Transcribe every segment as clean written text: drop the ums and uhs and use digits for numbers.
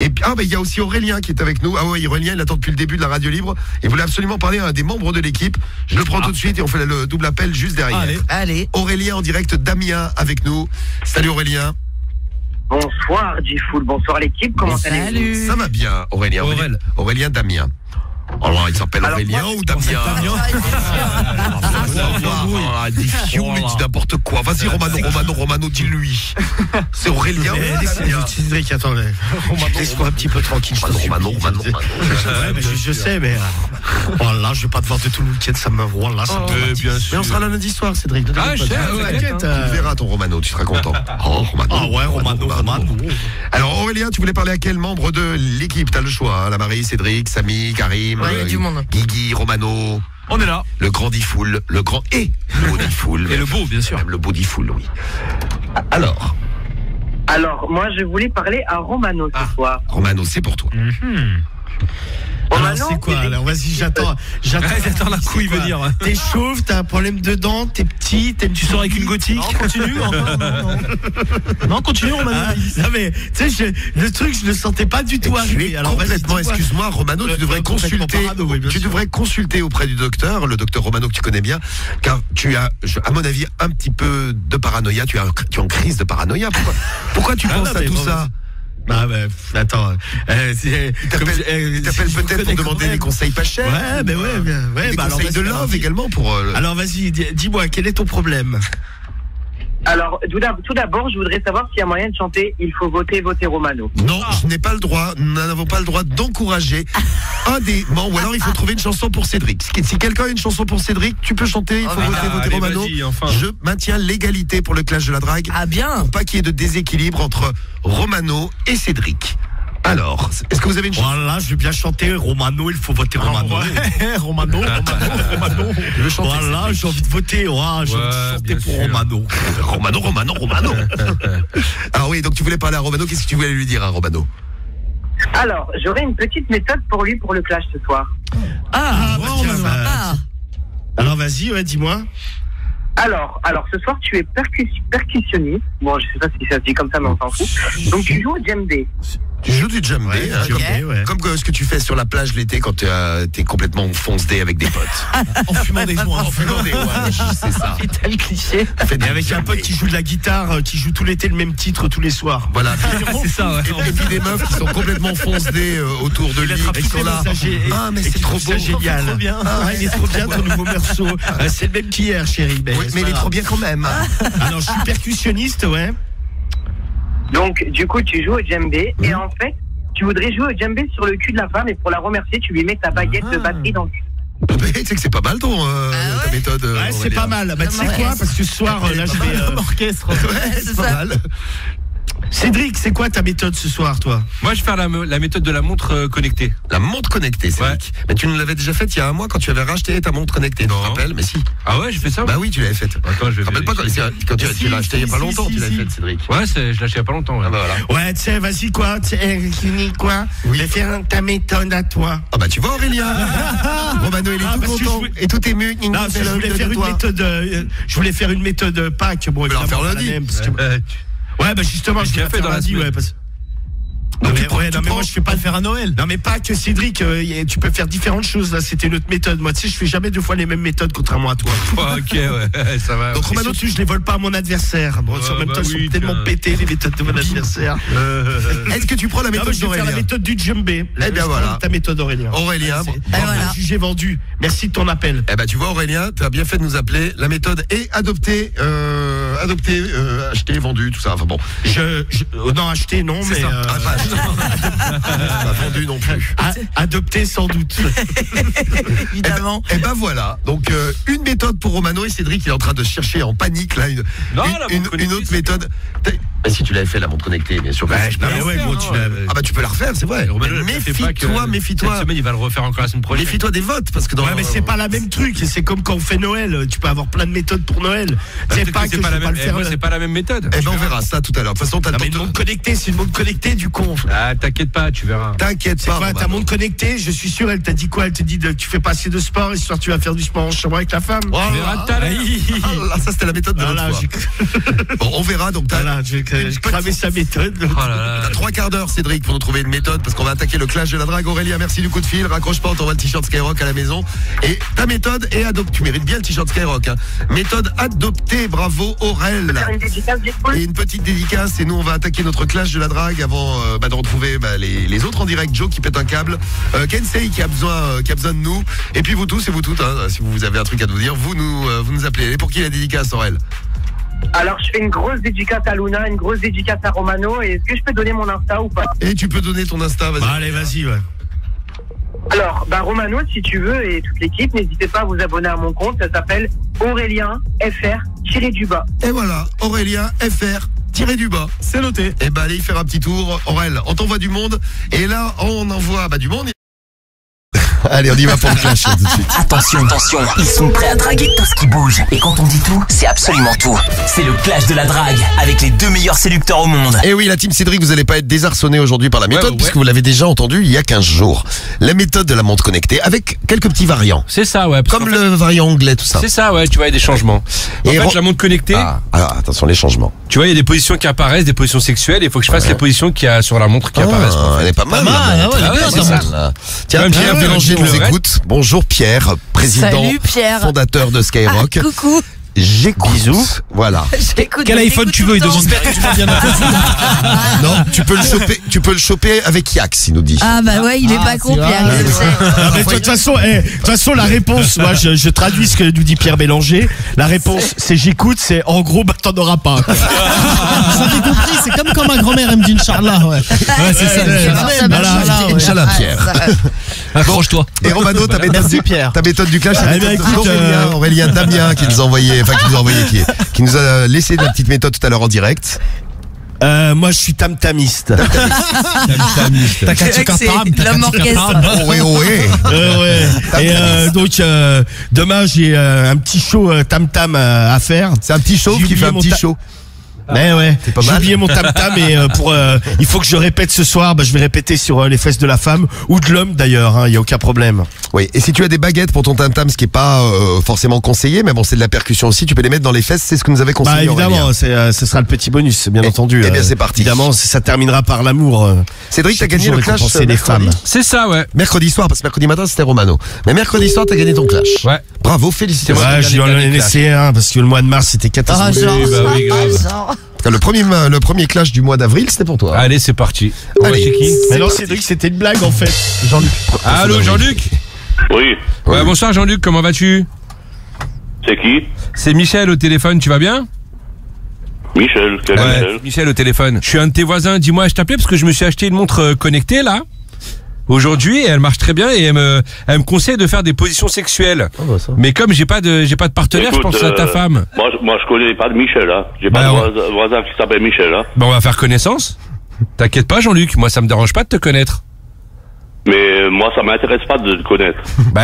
Et puis, il y a aussi Aurélien qui est avec nous. Ah oui, Aurélien, il attend depuis le début de la radio libre. Il voulait absolument parler à un des membres de l'équipe. Je le prends tout de suite et on fait le double appel juste derrière. Allez. Aurélien en direct d'Amiens avec nous. Salut Aurélien. Bonsoir G-Full, bonsoir l'équipe, comment allez-vous? Ça va bien Aurélien. Aurélien d'Amiens. Alors il s'appelle Aurélien ou Damien? Tu dis n'importe quoi. Vas-y Romano, dis-lui. C'est Aurélien. Cédric, attendez. Laisse-moi un petit peu tranquille. Romano. Je sais, mais voilà, je vais pas te voir de tout le week-end, ça me voit là. Bien sûr. Mais on sera là lundi soir, Cédric. T'inquiète. Tu verras ton Romano, tu seras content. Romano. Alors Aurélien, tu voulais parler à quel membre de l'équipe? T'as le choix, la Marie, Cédric, Samy, Karim, du monde. Guigui, Romano. On est là. Le grand Difool, le grand et le beau Difool. Et le beau, bien sûr. Même le beau Difool, oui. Alors, moi je voulais parler à Romano ce soir. Romano, c'est pour toi. Alors c'est quoi? Alors vas-y, j'attends la couille venir. T'es chauve, t'as un problème de dents, t'es petit, tu sors avec une gothique. Non, continue. Non, continue, Romano. Non mais tu sais, le truc, je le sentais pas du tout arriver. Alors complètement, excuse-moi, Romano, tu devrais consulter auprès du docteur, le docteur Romano que tu connais bien, car tu as, à mon avis, un petit peu de paranoïa. Tu es en crise de paranoïa. Pourquoi tu penses à tout ça? Attends. Il t'appelle peut-être pour demander des conseils pas chers. Des conseils de love également pour. Alors vas-y, dis-moi, quel est ton problème? Alors, tout d'abord, je voudrais savoir s'il y a moyen de chanter « Il faut voter Romano ». Non, je n'ai pas le droit. Nous n'avons pas le droit d'encourager un des membres. Ou alors, il faut trouver une chanson pour Cédric. Si quelqu'un a une chanson pour Cédric, tu peux chanter « Il faut voter Romano ». Je maintiens l'égalité pour le clash de la drague. Ah bien. Pour pas qu'il y ait de déséquilibre entre Romano et Cédric. Alors, est-ce que vous avez une chanson? Voilà, je vais bien chanter Romano, il faut voter Romano. Romano. Voilà, j'ai envie de voter. J'ai envie de chanter pour Romano. Romano. Alors oui, donc tu voulais parler à Romano. Qu'est-ce que tu voulais lui dire à Romano? Alors, j'aurais une petite méthode pour lui pour le clash ce soir. Alors vas-y, dis-moi. Alors, ce soir, tu es percussionniste. Bon, je sais pas si ça se dit comme ça, mais on s'en fout. Donc, tu joues au djembé. Tu joues du djembé, comme ce que tu fais sur la plage l'été quand t'es complètement fonce-dé avec des potes. En fumant des joints. C'est ça. Putain, le cliché. Et avec un pote qui joue de la guitare, qui joue tout l'été le même titre tous les soirs. Voilà. C'est ça, Et puis des meufs qui sont complètement fonce-dé autour de lui. Qui sont là. Mais c'est trop beau. Génial. Il est trop bien ton nouveau morceau. C'est le même qu'hier, chérie. Mais il est trop bien quand même. Alors, je suis percussionniste, ouais. Donc, du coup, tu joues au djembé et en fait, tu voudrais jouer au djembé sur le cul de la femme et pour la remercier, tu lui mets ta baguette de batterie dans le cul. Tu sais que c'est pas mal ta méthode. Ouais, c'est pas mal. Tu sais quoi? Parce que ce soir, là, je vais orchestre. Ouais, c'est pas mal. Cédric, c'est quoi ta méthode ce soir, toi? Moi, je vais faire la méthode de la montre connectée. La montre connectée, Cédric. Mais tu nous l'avais déjà faite il y a un mois quand tu avais racheté ta montre connectée. Tu te rappelles? Mais si. Ah ouais, j'ai fait ça? Bah oui, tu l'avais faite. Attends, je rappelle pas quand tu l'as acheté il y a pas longtemps, tu l'avais faite, Cédric. Ouais, je l'ai acheté il y a pas longtemps. Ah bah voilà. Ouais, tu sais, vas-y quoi? Oui. Faire ta méthode à toi. Ah bah tu vois, Aurélien. Romano, il est tout content et tout ému. Non, je voulais faire une méthode. Je voulais faire une méthode Pâques. Bon, évidemment, faire lundi. Ouais, bah justement, je l'ai fait dans lundi, ouais. Non mais moi je fais pas le faire à Noël. Non mais pas que Cédric, tu peux faire différentes choses là, c'était notre méthode. Moi tu sais, je fais jamais deux fois les mêmes méthodes contrairement à toi. Ok, ouais, ça va. Donc Romano, je les vole pas à mon adversaire. Bon, en même temps, ils sont tellement pétés les méthodes de mon adversaire. Est-ce que tu prends la méthode d'Aurélien? Je vais faire la méthode du djembé. Eh bien voilà. Ta méthode Aurélien. Jugé vendu. Merci de ton appel. Eh ben tu vois Aurélien, tu as bien fait de nous appeler. La méthode est adoptée, acheté, vendu, tout ça. Enfin bon. Non, acheté non, mais pas vendu non plus. Adopté sans doute. Évidemment. Et ben voilà. Donc une méthode pour Romano et Cédric, il est en train de chercher en panique là une autre méthode. Bah, si tu l'avais fait la montre connectée, bien sûr. Tu peux la refaire, c'est vrai. Méfie-toi. Cette semaine, il va le refaire encore la semaine prochaine. Méfie-toi des votes parce que mais c'est pas la même truc. C'est comme quand on fait Noël. Tu peux avoir plein de méthodes pour Noël. C'est pas la même méthode. Eh ben on verra ça tout à l'heure. De toute façon, t'as une montre connectée, c'est une montre connectée du con. Ah, t'inquiète pas, tu verras. T'inquiète pas. Quoi, ta montre connectée, je suis sûr, elle t'a dit quoi? Elle t'a dit tu fais pas assez de sport et ce soir tu vas faire du sport en chambre avec la femme. Ça c'était la méthode de l'autre fois. Bon, on verra donc. cramer sa méthode. T'as 3 quarts d'heure, Cédric, pour nous trouver une méthode, parce qu'on va attaquer le clash de la drague. Aurélien, merci du coup de fil. Raccroche pas, on t'envoie le t-shirt Skyrock à la maison. Et ta méthode est adoptée. Tu mérites bien le t-shirt Skyrock. Hein. Méthode adoptée, bravo Aurel. Et une petite dédicace. Et nous, on va attaquer notre clash de la drague avant de retrouver les autres en direct. Joe qui pète un câble, Kensei qui a besoin de nous. Et puis vous tous et vous toutes, hein, si vous avez un truc à nous dire, vous nous appelez. Et pour qui la dédicace, Aurel? Alors, je fais une grosse dédicace à Luna, une grosse dédicace à Romano. Et est-ce que je peux donner mon Insta ou pas? Et tu peux donner ton Insta, vas-y. Allez, vas-y, ouais. Alors, Romano, si tu veux, et toute l'équipe, n'hésitez pas à vous abonner à mon compte. Ça s'appelle Aurélien FR-du-bas. Et voilà, Aurélien FR-du-bas. C'est noté. Et allez y faire un petit tour. Aurel, on t'envoie du monde. Et là, on envoie du monde. Allez, on y va pour le clash tout de suite. Attention, ils sont prêts à draguer tout ce qui bouge. Et quand on dit tout, c'est absolument tout. C'est le clash de la drague avec les 2 meilleurs séducteurs au monde. Et oui, la team Cédric, vous n'allez pas être désarçonné aujourd'hui par la méthode, puisque vous l'avez déjà entendu il y a 15 jours. La méthode de la montre connectée avec quelques petits variants. C'est ça, ouais. Comme le variant anglais, tout ça. C'est ça, ouais, tu vois, il y a des changements. En fait, la montre connectée. Alors, attention, les changements. Tu vois, il y a des positions qui apparaissent, des positions sexuelles, et il faut que je fasse les positions qu'il y a sur la montre qui apparaissent. Elle est pas mal. Tiens, Pierre Bélanger nous écoute. Bonjour Pierre, président, salut, Pierre. Fondateur de Skyrock. Coucou. J'écoute. Bisous. Voilà. Quel iPhone tu veux, il demande. Non, tu peux le choper avec Yax, il nous dit. Ah bah ouais, il est pas con, Pierre. De toute façon, la réponse, moi je traduis ce que nous dit Pierre Bélanger. La réponse, c'est j'écoute, c'est en gros, t'en auras pas. Vous avez compris, c'est comme quand ma grand-mère me dit Inch'Allah, ouais. Ouais, c'est ça. Inch'Allah, Pierre. Accroche-toi. Et Romano, ta méthode du clash, c'est Aurélien Damien qui nous a envoyé, qui nous a laissé la petite méthode tout à l'heure en direct. Moi, je suis tam-tamiste. L'homme orchestre. Ouais. Et donc, demain, j'ai un petit show tam-tam à faire. C'est un petit show qui fait un petit show. Mais ouais, c'est j'ai oublié mon tam-tam et il faut que je répète ce soir, je vais répéter sur les fesses de la femme ou de l'homme d'ailleurs, il y a aucun problème. Oui, et si tu as des baguettes pour ton tam-tam, ce qui est pas forcément conseillé, mais bon, c'est de la percussion aussi, tu peux les mettre dans les fesses, c'est ce que nous avait conseillé. Évidemment, ce sera le petit bonus, bien entendu. Eh bien, c'est parti. Évidemment, ça terminera par l'amour. Cédric, t'as gagné le clash des femmes. C'est ça, ouais. Mercredi soir, parce que mercredi matin c'était Romano. Mais mercredi soir, t'as gagné ton clash. Ouais. Bravo, félicitations. Ouais, je lui en ai laissé un parce que le mois de mars c'était catastrophique. Le premier clash du mois d'avril, c'était pour toi. Allez, c'est parti. Allez, c'est qui? Mais non, Cédric, c'était une blague en fait. Jean-Luc. Allô, Jean-Luc? Oui. Ouais, bonsoir Jean-Luc, comment vas-tu? C'est qui? C'est Michel au téléphone, tu vas bien? Michel, quel Michel? Michel au téléphone. Je suis un de tes voisins, dis-moi, je t'appelais parce que je me suis acheté une montre connectée là. Aujourd'hui, elle marche très bien et elle me conseille de faire des positions sexuelles. Oh bah ça. Mais comme j'ai pas de partenaire, écoute, je pense à ta femme. Moi, je connais pas de Michel, hein. J'ai pas de voisin qui s'appelle Michel, hein. On va faire connaissance. T'inquiète pas, Jean-Luc. Moi, ça me dérange pas de te connaître. Mais moi, ça m'intéresse pas de te connaître.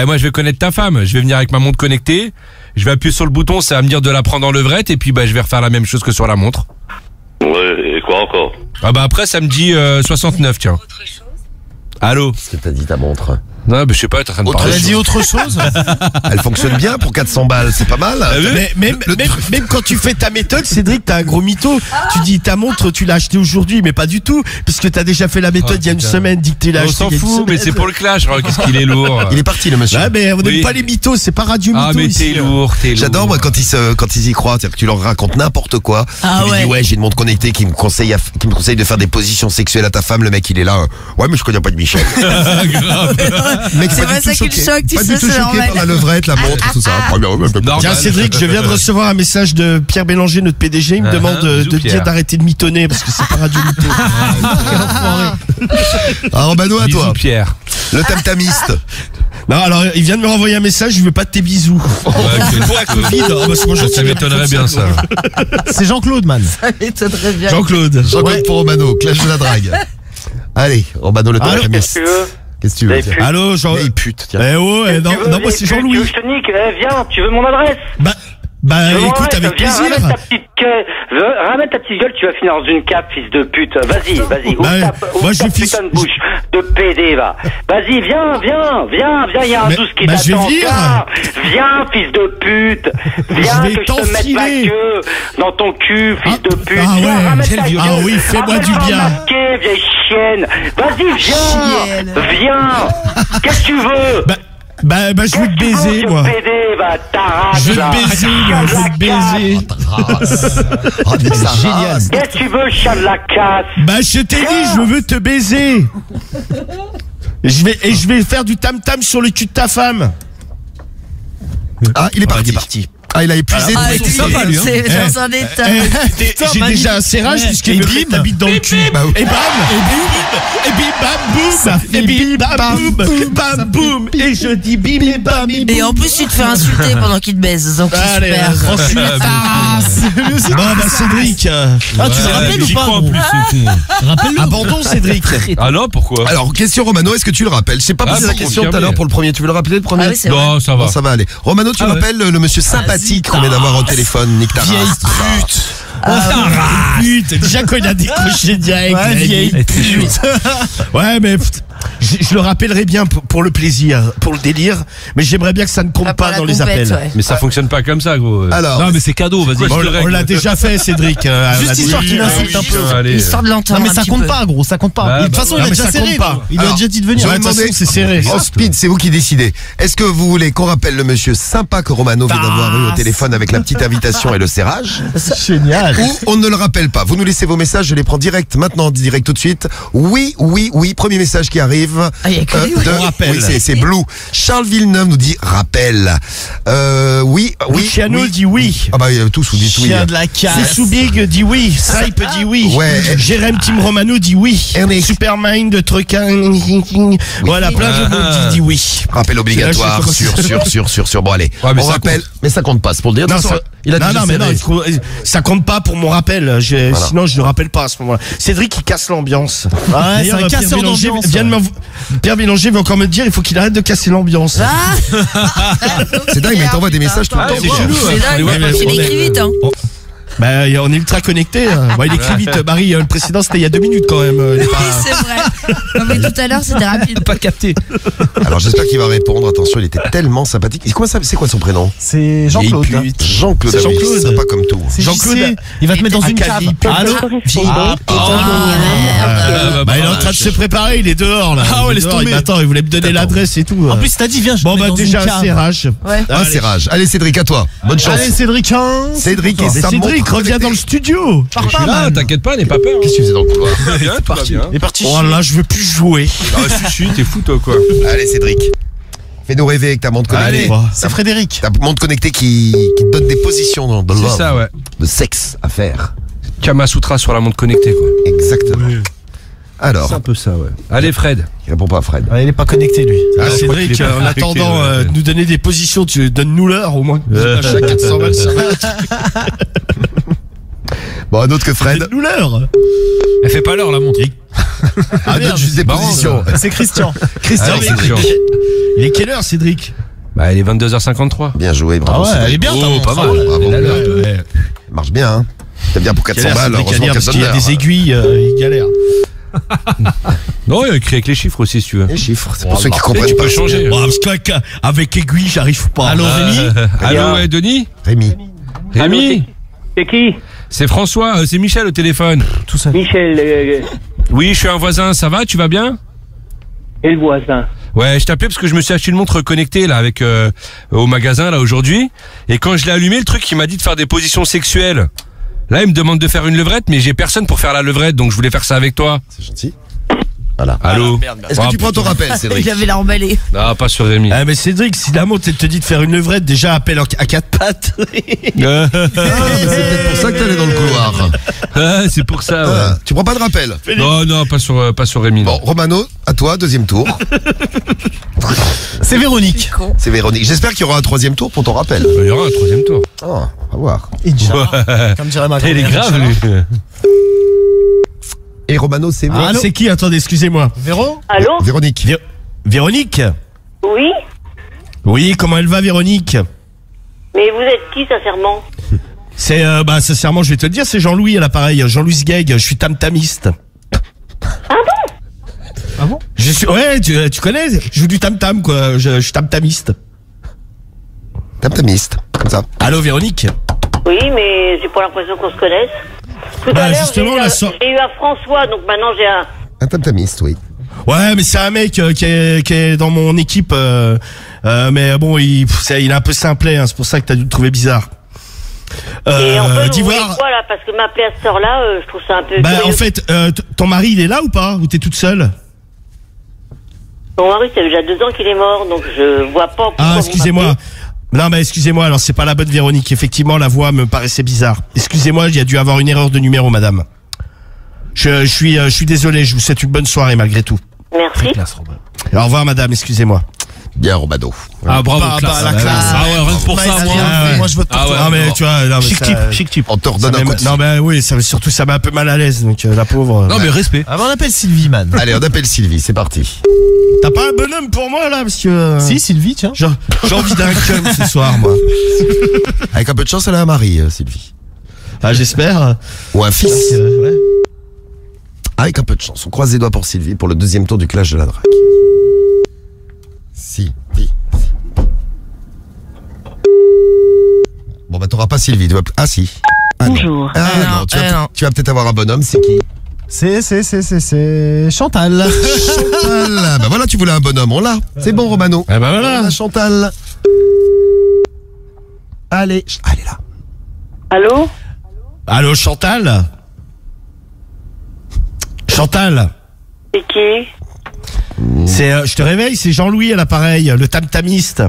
Moi, je vais connaître ta femme. Je vais venir avec ma montre connectée. Je vais appuyer sur le bouton, ça va me dire de la prendre en levrette et puis je vais refaire la même chose que sur la montre. Ouais. Et quoi encore? Après, ça me dit 69, tiens. Allô? Qu'est-ce que t'as dit ta montre? Non, je sais pas, t'es en train de parler. Elle a dit autre chose? Elle fonctionne bien pour 400 balles, c'est pas mal. Mais même quand tu fais ta méthode, Cédric, t'as un gros mytho. Tu dis ta montre, tu l'as achetée aujourd'hui, mais pas du tout, puisque t'as déjà fait la méthode il y a une semaine, dit que tu l'as achetée. On s'en fout, mais c'est pour le clash. Qu'est-ce qu'il est lourd. Il est parti le monsieur. Ouais, mais on n'aime pas les mythos, c'est pas radio mytho. Ah, mais t'es lourd. J'adore moi quand ils y croient, c'est-à-dire que tu leur racontes n'importe quoi. Tu lui dis ouais, j'ai une montre connectée qui me conseille de faire des positions sexuelles à ta femme. Le mec il est là. Ouais, mais je connais pas de Michel. C'est pas ça qui le choque, tu sais, c'est choqué par la levrette, la montre, tout ça. Tiens, Cédric, je viens de recevoir un message de Pierre Bélanger, notre PDG. Il me demande de dire d'arrêter de mitonner parce que c'est pas radio mytho. Alors, Romano, à toi. Pierre. Le tam-tamiste. Non, alors, il vient de me renvoyer un message, je veux pas de tes bisous. Pour la Covid. Ça m'étonnerait bien, ça. C'est Jean-Claude, man. Ça m'étonnerait bien. Jean-Claude pour Romano, clash de la drague. Allez, Romano, le tam-tamiste. Qu'est-ce que tu veux dire? Allô, Jean. Hey, pute, tiens. Non, moi c'est Jean-Louis. Tu veux que je te nique? Viens, tu veux mon adresse? Bah écoute, avec plaisir. Ramène ta petite gueule, tu vas finir dans une cape, fils de pute. Vas-y. Ouvre ta putain de bouche de PD, va. Vas-y, viens, il y a un 12 qui t'attend. Viens, fils de pute. Viens que je te mette la queue dans ton cul, fils de pute. Ramène ta gueule. Ah oui, fais-moi du bien. Masqué, vieille chienne. Vas-y, viens. Qu'est-ce que tu veux? Bah, je vais te baiser, moi. Je vais te baiser. C'est génial. Qu'est-ce que tu veux, chat de la casse? Bah, je t'ai dit, je veux te baiser. Je vais faire du tam-tam sur le cul de ta femme. Ah, il est parti. Ah, il a épuisé. C'est sympa, lui. C'est dans un état. J'ai déjà un serrage puisqu'il me t'habite dans le cul. Et bam, et bim, bam, boum. Ça fait bim, bam, boum. Et je dis bim, et bam, bim. Et en plus, tu te fais insulter pendant qu'il te baise. Donc, allez, super. Bon, bah, Cédric. Tu le rappelles ou pas? Rappelle-le. Abandon, Cédric. Ah non, pourquoi? Alors, question Romano, est-ce que tu le rappelles? Je sais pas posé la question tout à l'heure pour le premier. Tu veux le rappeler le premier? Non, ça va. Ça va aller. Romano, tu rappelles le monsieur sympathique qu'on vient d'avoir au téléphone, Nick Taras. Vieille pute. Pute. Déjà quand il a décroché direct. Ouais, vieille pute. Ouais, mais je le rappellerai bien pour le plaisir, pour le délire, mais j'aimerais bien que ça ne compte pas dans les appels. Ouais. Mais ça fonctionne pas comme ça, gros. Alors, non, mais c'est cadeau, vas-y. On l'a déjà fait, Cédric. Juste histoire qu'il insulte un peu. Histoire de l'entendre. Non, mais ça compte pas, gros, ça compte pas. De toute façon, il a déjà serré. Il a déjà dit de venir. De toute façon, c'est serré. En speed, c'est vous qui décidez. Est-ce que vous voulez qu'on rappelle le monsieur sympa que Romano vient d'avoir eu au téléphone avec la petite invitation et le serrage? Génial. Ou on ne le rappelle pas? Vous nous laissez vos messages, je les prends direct maintenant, direct tout de suite. Oui, premier message qui arrive. rappel. Oui, c'est Blue. Charles Villeneuve nous dit rappel. Oui. Luciano dit oui. Ah bah tous vous dites oui. Chien de la casse. Soubig dit oui. Saipe dit oui. Ouais. Jérém Tim Romano dit oui. Supermind de Truckin. Voilà, plein de monde dit oui. Rappel obligatoire. Sur. Bon allez. Ouais, on rappelle. Mais ça compte pas, c'est pour le dire. Non, ça compte pas pour mon rappel. Sinon, je ne rappelle pas à ce moment-là. Cédric, il casse l'ambiance. Ouais, c'est un casseur d'ambiance. Pierre Bélanger va encore me dire il faut qu'il arrête de casser l'ambiance. C'est dingue, mais il t'envoie des messages tout le temps. C'est chelou. C'est dingue, il écrit vite. Bah, on est ultra connecté. Bon, il écrit vite. Marie, le précédent, c'était il y a 2 minutes quand même. Oui, c'est vrai. Non, mais tout à l'heure, c'était rapide. Pas capté. Alors, j'espère qu'il va répondre. Attention, il était tellement sympathique. C'est quoi son prénom? C'est Jean-Claude. Jean-Claude. Jean-Claude. C'est pas comme tout. Jean-Claude, il va te mettre dans une cave. Allô? Bah, il est en train de se préparer. Il est dehors, là. Ah ouais, laisse tomber. Attends, il voulait me donner l'adresse et tout. En plus, t'as dit, viens, je bon, bah, déjà, un serrage. Un serrage. Allez, Cédric, à toi. Bonne chance. Allez, Cédric. Cédric et Sam. Reviens dans le studio. Je suis là, t'inquiète pas, n'aie pas peur. Qu'est-ce que tu faisais dans le couloir? Il est parti. Oh là, je veux plus jouer. Ah, si, t'es fou, toi, quoi. Allez, Cédric. Fais-nous rêver avec ta montre connectée. Allez, c'est Frédéric. Ta montre connectée qui te donne des positions dans le C'est ça, ouais. De sexe à faire. Kamasutra sur la montre connectée, quoi. Exactement. Oui. Alors. C'est un peu ça, ouais. Allez, Fred. Il répond pas à Fred. Il est pas connecté, lui. Cédric, en attendant de nous donner des positions, tu donnes-nous l'heure, au moins. Chaque 425. Bon, un autre que Fred. Donne-nous l'heure. Elle fait pas l'heure, la montre. Ah merde, juste des positions. C'est Christian. Il est quelle heure, Cédric? Bah, elle est 22h53. Bien joué, bravo. Ah ouais, elle est bien, pas mal. Bravo. Elle marche bien, hein. T'as bien pour 400 balles, heureusement parce qu'il y a des aiguilles, il galère. Non, il a écrit avec les chiffres aussi, si tu veux. Les chiffres, c'est pour ceux qui comprennent tu pas. peux changer. Parce qu'avec aiguille, j'arrive pas. Allô, Rémi? Allô, ouais, Denis? Rémi. C'est qui? C'est François, c'est Michel au téléphone. Tout ça. Michel. Oui, je suis un voisin, ça va, tu vas bien? Et le voisin? Ouais, je t'appelais parce que je me suis acheté une montre connectée là avec au magasin là aujourd'hui, et quand je l'ai allumé, le truc il m'a dit de faire des positions sexuelles. Là, il me demande de faire une levrette, mais j'ai personne pour faire la levrette, donc je voulais faire ça avec toi. C'est gentil. Voilà. Allô. Est-ce que tu prends ton rappel, Cédric? Il avait l'air emballé. Non, pas sur Rémi. Mais Cédric, si la montre elle te dit de faire une levrette, déjà appelle à 4 pattes. C'est peut-être pour ça que t'allais dans le couloir. C'est pour ça, ouais. Tu prends pas de rappel? Non, pas sur Rémi. Bon, Romano, à toi, deuxième tour. C'est Véronique. C'est Véronique. J'espère qu'il y aura un troisième tour pour ton rappel. Il y aura un troisième tour. Oh, on va voir. Comme dirait ma grand-mère. Il est grave, lui. Et Romano, c'est c'est qui? Attendez, excusez-moi. Véro? Allô? Véronique. Véronique? Oui? Oui, comment elle va, Véronique? Mais vous êtes qui, sincèrement? C'est, sincèrement, je vais te le dire, c'est Jean-Louis à l'appareil. Jean-Louis Sgeg, je suis tam-tamiste. Ah bon? Ah bon? Ouais, tu connais, je joue du tam-tam, quoi. Je suis tam-tamiste. Tam-tamiste, comme ça. Allô, Véronique? Oui, mais j'ai pas l'impression qu'on se connaisse. Tout à l'heure, j'ai eu un François, donc maintenant j'ai un... Un tam-tamiste, oui. Ouais, mais c'est un mec qui est dans mon équipe, mais bon, il est un peu simplet, hein, c'est pour ça que t'as dû le trouver bizarre. Et en fait, vous voulez quoi, là? Parce que m'appeler à cette heure-là, je trouve ça un peu... en fait, ton mari, il est là ou pas? Ou t'es toute seule? Mon mari, ça fait déjà 2 ans qu'il est mort, donc je vois pas pourquoi. Ah, excusez-moi. Non, mais excusez-moi, alors c'est pas la bonne Véronique. Effectivement, la voix me paraissait bizarre. Excusez-moi, il y a dû avoir une erreur de numéro, madame. Je suis désolé, je vous souhaite une bonne soirée malgré tout. Merci. Au revoir, madame, excusez-moi. Bien, Romano. Ah, bravo, classe. La classe. Ah ouais, rien que pour ça, moi je vote pour toi. Ah mais tu vois, chic type. On te redonne un coup de... Non, mais oui, surtout ça m'a un peu mal à l'aise, donc la pauvre. Non, mais respect. On appelle Sylvie, man. Allez, on appelle Sylvie, c'est parti. T'as pas un bonhomme pour moi, là, parce que... Si, Sylvie, tiens. J'ai envie d'un cum ce soir, moi. Avec un peu de chance, elle a un mari, Sylvie. Ah, j'espère. Ou un fils. Ouais. Avec un peu de chance. On croise les doigts pour Sylvie pour le 2e tour du clash de la drague. Sylvie. Bon, bah, t'auras pas Sylvie. Ah, si. Ah, bonjour. Ah, non, tu vas peut-être avoir un bonhomme. C'est qui? C'est Chantal. Chantal. Bah voilà, tu voulais un bonhomme. On l'a. C'est bon, Romano. Eh bah voilà. On a Chantal. Allez là. Allô? Allô, Chantal? Chantal? C'est qui? Je te réveille, c'est Jean-Louis à l'appareil, le tam-tamiste.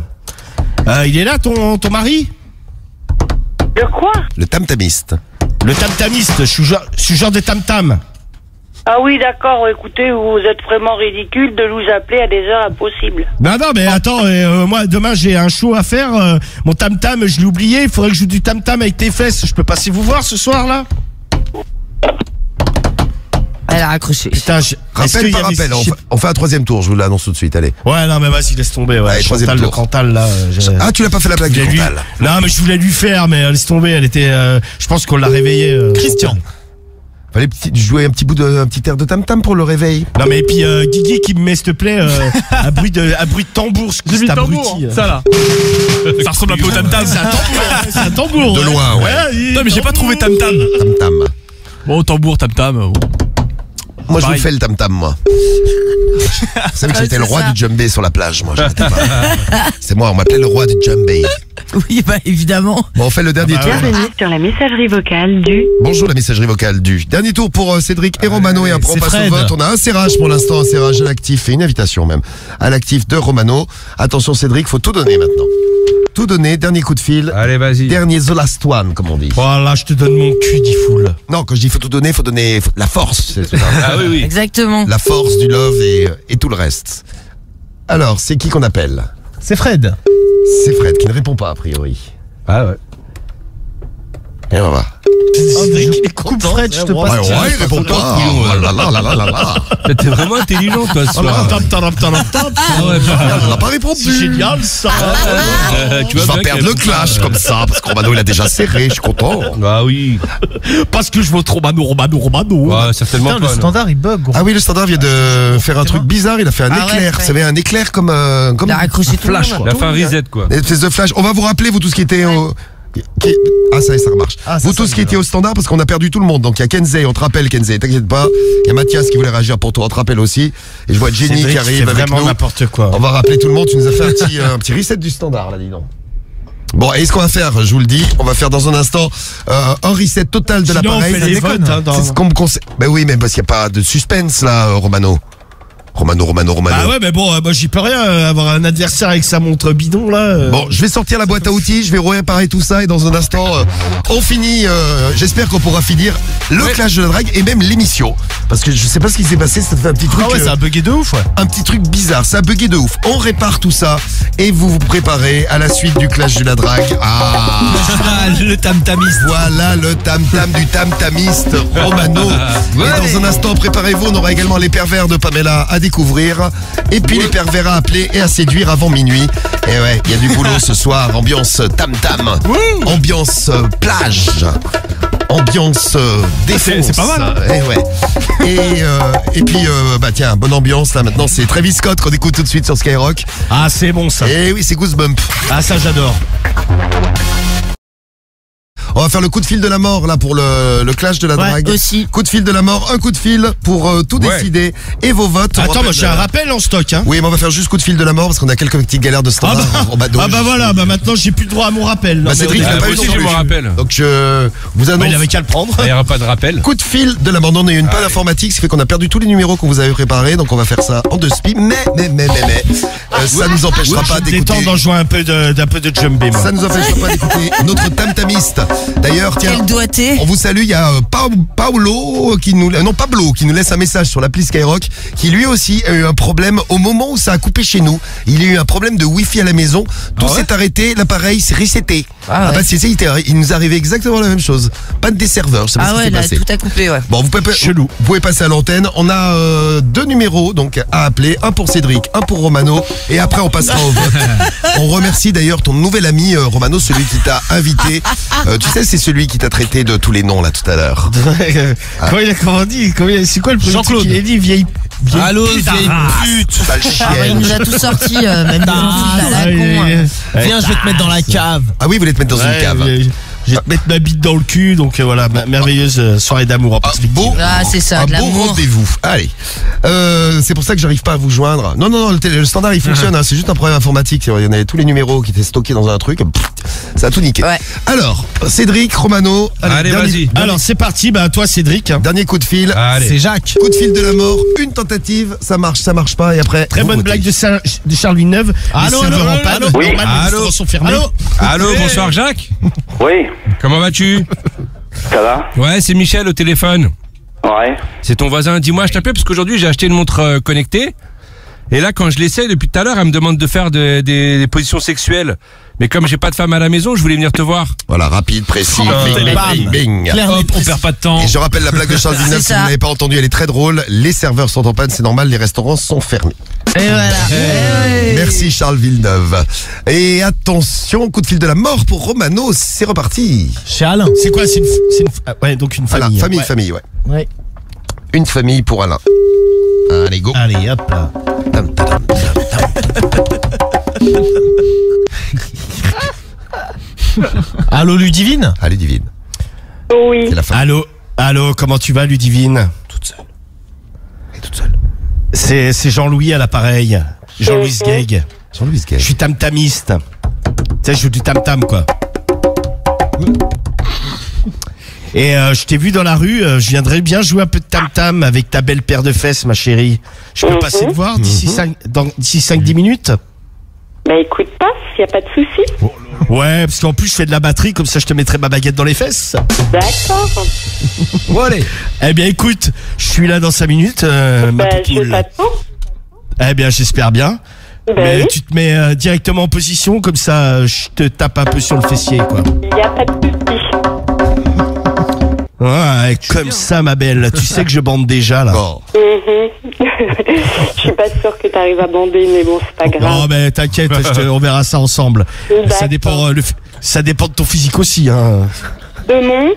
Il est là, ton mari? Le quoi? Le tam-tamiste. Le tam-tamiste, je suis genre de tam-tam. Ah oui, d'accord, écoutez, vous êtes vraiment ridicule de nous appeler à des heures impossibles. Non, mais attends, moi, demain, j'ai un show à faire. Mon tam-tam, je l'ai oublié, il faudrait que je joue du tam-tam avec tes fesses. Je peux passer vous voir ce soir, là? Elle a raccroché. Putain, rappel par rappel, on fait un 3e tour, je vous l'annonce tout de suite, allez. Ouais, non, mais vas-y, laisse tomber. Ouais. Allez, Chantal, le Cantal, là. Ah, tu l'as pas fait la blague du Cantal? Non, mais je voulais lui faire, mais laisse tomber, elle était... je pense qu'on l'a réveillée. Christian. Fallait jouer un petit air de tam-tam pour le réveil. Non, mais et puis, Guigui qui me met, s'il te plaît, un bruit de tambour, ce que c'est abruti. Ça, là. Ça ressemble un peu au tam-tam. C'est un tambour. De loin, ouais. Non, mais j'ai pas trouvé tam-tam. Tam-tam. Bon, tambour, tam-tam. Moi, je vous fais le tam-tam, moi. Vous savez que j'étais le roi du djembé sur la plage, moi. C'est moi, on m'appelait le roi du djembé. Oui, bah évidemment. Bon, on fait le dernier tour. Bienvenue sur la messagerie vocale du... Bonjour, la messagerie vocale du... Dernier tour pour Cédric et Romano. Et après, on passe au vote. On a un serrage pour l'instant, un serrage à l'actif et une invitation même à l'actif de Romano. Attention, Cédric, faut tout donner maintenant. Tout donner, dernier coup de fil. Allez, vas-y. Dernier the last one, comme on dit. Voilà, je te donne mon cul, dit foule. Non, quand je dis faut tout donner, faut donner la force. Ah oui. Exactement. La force du love et tout le reste. Alors, c'est qui qu'on appelle? C'est Fred. C'est Fred qui ne répond pas, a priori. Ah ouais. Et on va. Il est content. Fred, je te passe. Ouais, il répond pas. T'es vraiment intelligent, toi, ce soir. On n'a pas répondu. C'est génial, ça. Tu vas perdre le clash comme ça, parce que Romano, il a déjà serré, je suis content. Ah oui. Parce que je vote Romano. Ouais, certainement pas. Le standard, il bug. Ah oui, le standard vient de faire un truc bizarre, il a fait un éclair. Vous savez, un éclair comme il a raccroché tout flash, quoi. Il a fait un reset, quoi. Une espèce de flash. On va vous rappeler, vous tous qui étaient au... Ah ça remarche. Vous tous qui étiez au standard parce qu'on a perdu tout le monde. Donc il y a Kenzé, on te rappelle Kenzé, t'inquiète pas. Il y a Mathias qui voulait réagir pour toi, on te rappelle aussi. Et je vois Jenny qui arrive avec nous. N'importe quoi. On va rappeler tout le monde, tu nous as fait un petit reset du standard là, dis donc. Bon, et ce qu'on va faire, je vous le dis, on va faire dans un instant un reset total de l'appareil. C'est ce qu'on me conseille. Ben oui, mais parce qu'il n'y a pas de suspense là, Romano. Romano. Ah ouais, mais bon, moi j'y peux rien, avoir un adversaire avec sa montre bidon là. Bon, je vais sortir la boîte à outils, je vais réparer tout ça et dans un instant, on finit, j'espère qu'on pourra finir le clash de la drague et même l'émission. Parce que je sais pas ce qui s'est passé, ça fait un petit truc. Ah ouais, ça a bugué de ouf, ouais. Un petit truc bizarre, ça a bugué de ouf. On répare tout ça et vous vous préparez à la suite du clash de la drague. Ah, le tam-tamiste. Voilà le tam-tam du tam-tamiste, Romano. Et dans un instant, préparez-vous, on aura également les pervers de Pamela à découvrir. Et puis les pervers à appeler et à séduire avant minuit. Et ouais, il y a du boulot ce soir. Ambiance tam-tam. Ambiance plage. Ambiance défonce. C'est pas mal. Et ouais. Et puis bah tiens, bonne ambiance là maintenant, c'est Travis Scott qu'on écoute tout de suite sur Skyrock. Ah, c'est bon ça. Et oui, c'est Goosebump. Ah, ça j'adore. On va faire le coup de fil de la mort là pour le clash de la drague. Aussi. Coup de fil de la mort, un coup de fil pour tout décider et vos votes. Attends, moi j'ai un rappel en stock. Hein. Oui, mais on va faire juste coup de fil de la mort parce qu'on a quelques petites galères de standard. Ah bah voilà, bah maintenant j'ai plus le droit à mon rappel. Bah Cédric n'a pas eu aussi, j'ai mon rappel. Donc je vous annonce. Il avait qu'à le prendre. Il n'y aura pas de rappel. Coup de fil de la mort. Non, on a eu une panne informatique, ce qui fait qu'on a perdu tous les numéros qu'on vous avait préparés. Donc on va faire ça en 2 speed. Mais ça nous empêchera pas d'écouter. Détendre d'en jouer un peu de djembé. Ça nous empêchera pas d'écouter notre tam-tamiste. D'ailleurs, tiens. On vous salue, il y a Pablo qui nous laisse un message sur l'appli Skyrock, qui lui aussi a eu un problème au moment où ça a coupé chez nous. Il a eu un problème de Wi-Fi à la maison. Tout s'est arrêté, l'appareil s'est reseté. Il nous arrivait exactement la même chose. Pas de des serveurs. Là, tout a coupé, ouais. Bon, vous pouvez passer à l'antenne. On a 2 numéros donc à appeler, un pour Cédric, un pour Romano, et après on passera au vote. On remercie d'ailleurs ton nouvel ami Romano, celui qui t'a invité. Tu sais, c'est celui qui t'a traité de tous les noms là tout à l'heure. Comment on dit c'est quoi le premier truc qu'il a dit? Vieille allô, vieille pute. Il nous a tout sorti, même des insultes à la con. Viens, je vais te mettre dans la cave. Ah oui, vous voulez te mettre dans une cave. Je vais te mettre ma bite dans le cul, donc voilà, merveilleuse soirée d'amour en perspective. C'est ça, un de beau l'amour. rendez-vous. Allez, c'est pour ça que j'arrive pas à vous joindre. Non, le standard il fonctionne, hein, c'est juste un problème informatique. Il y en avait tous les numéros qui étaient stockés dans un truc, ça a tout niqué. Ouais. Alors, Cédric, Romano, allez vas-y. Alors c'est parti, bah toi Cédric. Dernier coup de fil. C'est Jacques. Coup de fil de la mort, une tentative, ça marche pas et après. Très bonne blague de Charles Villeneuve. Allô, oui. Allô, sont fermés. Allô, bonsoir Jacques. Oui. Comment vas-tu? Ça va? Ouais, c'est Michel au téléphone. Ouais. C'est ton voisin. Dis-moi, je t'appelle parce qu'aujourd'hui j'ai acheté une montre connectée. Et là, quand je l'essaie depuis tout à l'heure, elle me demande de faire des positions sexuelles. Mais comme j'ai pas de femme à la maison, je voulais venir te voir. Voilà, rapide, précis, bing. Hop, on perd pas de temps. Et je rappelle la blague de Charles Villeneuve, si vous n'avez pas entendu, elle est très drôle. Les serveurs sont en panne, c'est normal, les restaurants sont fermés. Et voilà. Merci Charles Villeneuve. Et attention, coup de fil de la mort pour Romano, c'est reparti. Chez Alain. C'est quoi? Ouais, donc une famille. Alain, famille, ouais. Ouais. Une famille pour Alain. Allez, go. Allez, hop là. Allô Ludivine? Allez, Divine. Oui. C'est la famille. Allô, comment tu vas Ludivine? Toute seule. Elle est toute seule. C'est Jean-Louis à l'appareil. Jean-Louis Guègue. Jean-Louis Guègue. Je suis tam-tamiste. Tu sais, je joue du tam-tam, quoi. Et je t'ai vu dans la rue, je viendrais bien jouer un peu de tam-tam avec ta belle paire de fesses, ma chérie. Je peux passer te voir d'ici 5-10 minutes? Bah écoute, passe, y a pas de souci. Ouais, parce qu'en plus je fais de la batterie, comme ça je te mettrai ma baguette dans les fesses. D'accord. Bon allez. Eh bien écoute, je suis là dans 5 minutes, ma je t'attends. Eh bien j'espère bien. Mais oui. Tu te mets directement en position, comme ça je te tape un peu sur le fessier, quoi. Y a pas de souci. Ouais, comme ça ma belle, tu sais que je bande déjà là. Bon. Je suis pas sûre que t'arrives à bander, mais bon, c'est pas grave. Non, mais t'inquiète, on verra ça ensemble. Ça dépend de ton physique aussi, hein. De mon?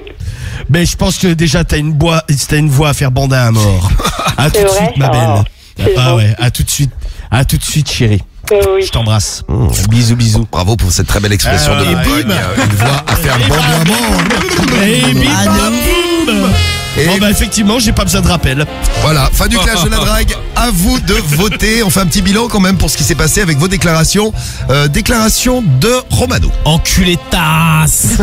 Mais je pense que déjà t'as une voix à faire bander à mort. À tout de suite, ma belle. Ah ouais, à tout de suite. À tout de suite, chérie. Oui. Je t'embrasse. Bisous. Bravo pour cette très belle expression de Bourgogne. Une voix à faire bander à mort. Bon bah effectivement, j'ai pas besoin de rappel. Voilà, fin du clash de la drague. À vous de voter. On fait un petit bilan quand même pour ce qui s'est passé avec vos déclarations. Déclaration de Romano. Enculé de tasse.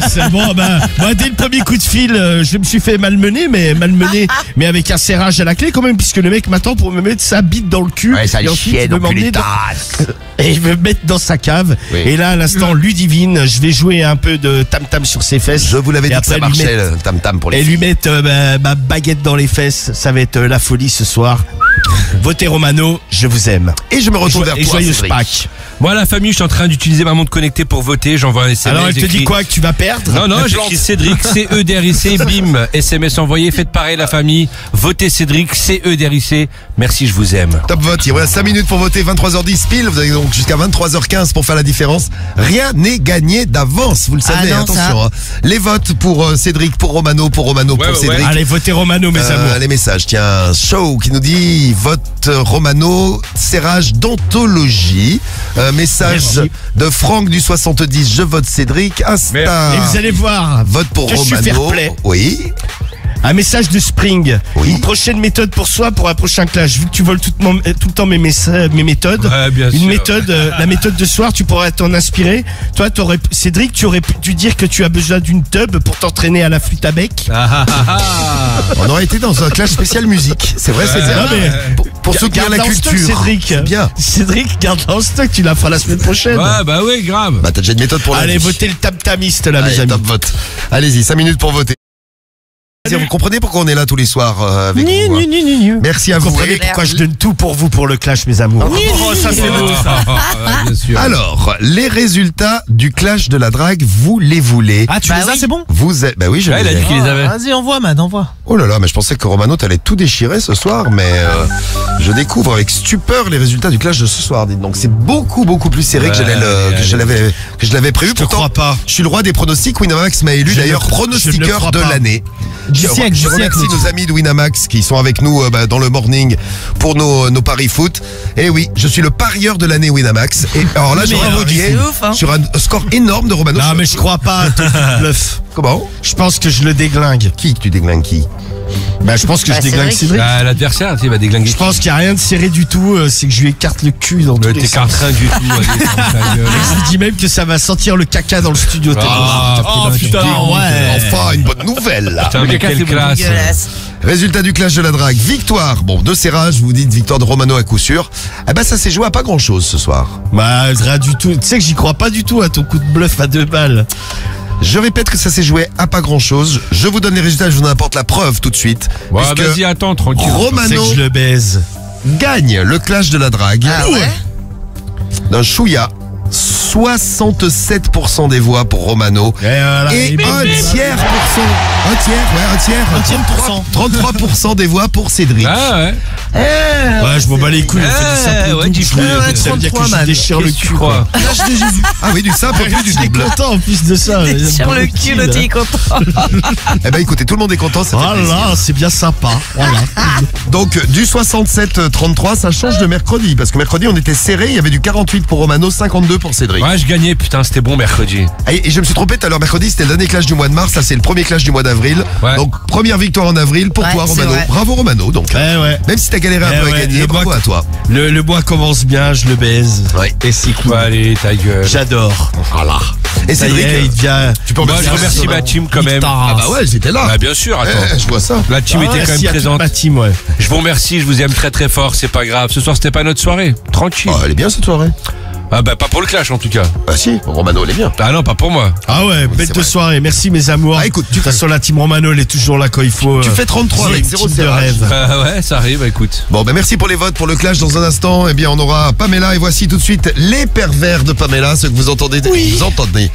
C'est bon, moi dès le premier coup de fil, je me suis fait malmener, mais avec un serrage à la clé quand même, puisque le mec m'attend pour me mettre sa bite dans le cul. Ouais, ça et ensuite il veut m'emmener et il veut me mettre dans sa cave. Oui. Et là, à l'instant, Ludivine, je vais jouer un peu de tam-tam sur ses fesses. Je vous l'avais dit que ça marchait, le tam-tam pour les filles. Et lui mettre ma baguette dans les fesses. Ça va être la folie ce soir. Votez Romano, je vous aime. Et je me retourne vers toi, joyeuse Pâques. Moi, la famille, je suis en train d'utiliser ma montre connectée pour voter. J'envoie un SMS. Alors, elle te dit quoi, que tu vas perdre? Non, j'écris Cédric, C-E-D-R-I-C, bim. SMS envoyé, faites pareil la famille. Votez Cédric, C-E-D-R-I-C. Merci, je vous aime. Top vote, il vous reste 5 minutes pour voter, 23h10 pile. Vous avez donc jusqu'à 23h15 pour faire la différence. Rien n'est gagné d'avance, vous le savez, attention. Hein. Les votes pour Cédric, pour Romano, pour Cédric. Allez, votez Romano, mes amours. Les messages, tiens, Show qui nous dit vote Romano, serrage d'anthologie. Message de Franck du 70, je vote Cédric. Insta. Et vous allez voir, vote pour Romano. Je suis fair play. Oui. Un message de Spring. Oui. Une prochaine méthode pour soi pour un prochain clash. Vu que tu voles tout le temps mes méthodes. Une méthode, la méthode de soir, tu pourrais t'en inspirer. Toi, Cédric, tu aurais dû dire que tu as besoin d'une tub pour t'entraîner à la flûte à bec. On aurait été dans un clash spécial musique. C'est vrai, c'est ça. Pour soutenir la culture. Cédric. Bien. Cédric, garde-la en stock, tu la feras la semaine prochaine. Ouais, bah oui, grave. Bah, t'as déjà une méthode pour la Allez, votez le tam-tamiste, là, mes amis. Top vote. Allez-y, 5 minutes pour voter. Vous comprenez pourquoi on est là tous les soirs avec vous, hein. Merci à vous. Vous comprenez pourquoi je donne tout pour vous pour le clash, mes amours. Ça c'est beau ça. Bien sûr. Alors, les résultats du clash de la drague, vous les voulez? Ah, tu les as, c'est bon? Vous êtes, bah oui, je les ai. Il a dit qu'il les avait. Vas-y, envoie, man, envoie. Oh là là, mais je pensais que Romano t'allais tout déchirer ce soir, mais je découvre avec stupeur les résultats du clash de ce soir. Donc c'est beaucoup plus serré que je l'avais prévu. Je te crois pas. Je suis le roi des pronostics. Winamax m'a élu d'ailleurs pronostiqueur de l'année. Je remercie nos amis de Winamax qui sont avec nous dans le morning pour nos paris foot. Et oui, je suis le parieur de l'année Winamax. Et alors là, j'aurais voté sur un score énorme de Romano. Non, mais je crois pas à ton bluff. Comment? Je pense que je le déglingue. Qui tu déglingues qui? Bah, je pense que je déglingue Cédric. L'adversaire, tu vas déglinguer. Je pense qu'il n'y a rien de serré du tout, c'est que je lui écarte le cul dans tous les sens. T'écartes rien du tout. Je lui dis même que ça va sentir le caca dans le studio. Putain, ouais. Enfin, une bonne nouvelle là. Putain, mais quelle classe. Résultat du clash de la drague, victoire. Bon, de serrage, vous dites victoire de Romano à coup sûr. Eh ben, ça s'est joué à pas grand chose ce soir. Bah, rien du tout. Tu sais que j'y crois pas du tout à ton coup de bluff à 2 balles. Je répète que ça s'est joué à pas grand chose. Je vous donne les résultats, je vous en apporte la preuve tout de suite. Ouais, vas-y, attends, tranquille. Romano c'est que je le baise. Gagne le clash de la drague. Ah ouais? D'un chouïa. 67% des voix pour Romano. Et un tiers, 33% des voix pour Cédric. Ah ouais. Ouais, je m'en bats les couilles. On fait du simple. Ouais, tu peux. Ça veut dire que je déchire le cul, quoi. Ah oui, du simple, plus du double. Content en plus de ça. Sur le cul, le dit content. Eh ben écoutez, tout le monde est content. Voilà, c'est bien sympa. Voilà. Donc du 67-33, ça change de mercredi. Parce que mercredi, on était serré. Il y avait du 48 pour Romano, 52 pour Cédric. Ouais, je gagnais, putain, c'était bon mercredi. Et je me suis trompé tout à l'heure, mercredi, c'était le dernier clash du mois de mars. Ça, c'est le premier clash du mois d'avril. Ouais. Donc première victoire en avril pour toi, Romano. Vrai. Bravo, Romano. Donc, même si t'as galéré un peu à gagner, bravo à toi. Le mois commence bien, je le baise. Ouais. Et c'est cool. Allez, ta gueule. J'adore. Voilà. Et Ça y Cédric, est, il devient. tu peux Moi, je remercie ma team quand même. Ah bah ouais, j'étais là. Bah, bien sûr, attends. Je vois ça. La team était quand même présente. Ma team, ouais. Je vous remercie, je vous aime très très fort, c'est pas grave. Ce soir, c'était pas notre soirée. Tranquille. Oh, elle est bien cette soirée. Ah bah pas pour le clash en tout cas. Bah si, Romano, elle est bien. Ah non, pas pour moi. Ah ouais, bête de soirée. Merci mes amours. Ah écoute, de toute façon, la team Romano, elle est toujours là quand il faut. Tu fais 33 avec 0 de serrage. rêve. Ouais, ça arrive, écoute. Bon, ben merci pour les votes, pour le clash dans un instant. Eh bien, on aura Pamela et voici tout de suite les pervers de Pamela, ce que vous entendez. Vous entendez.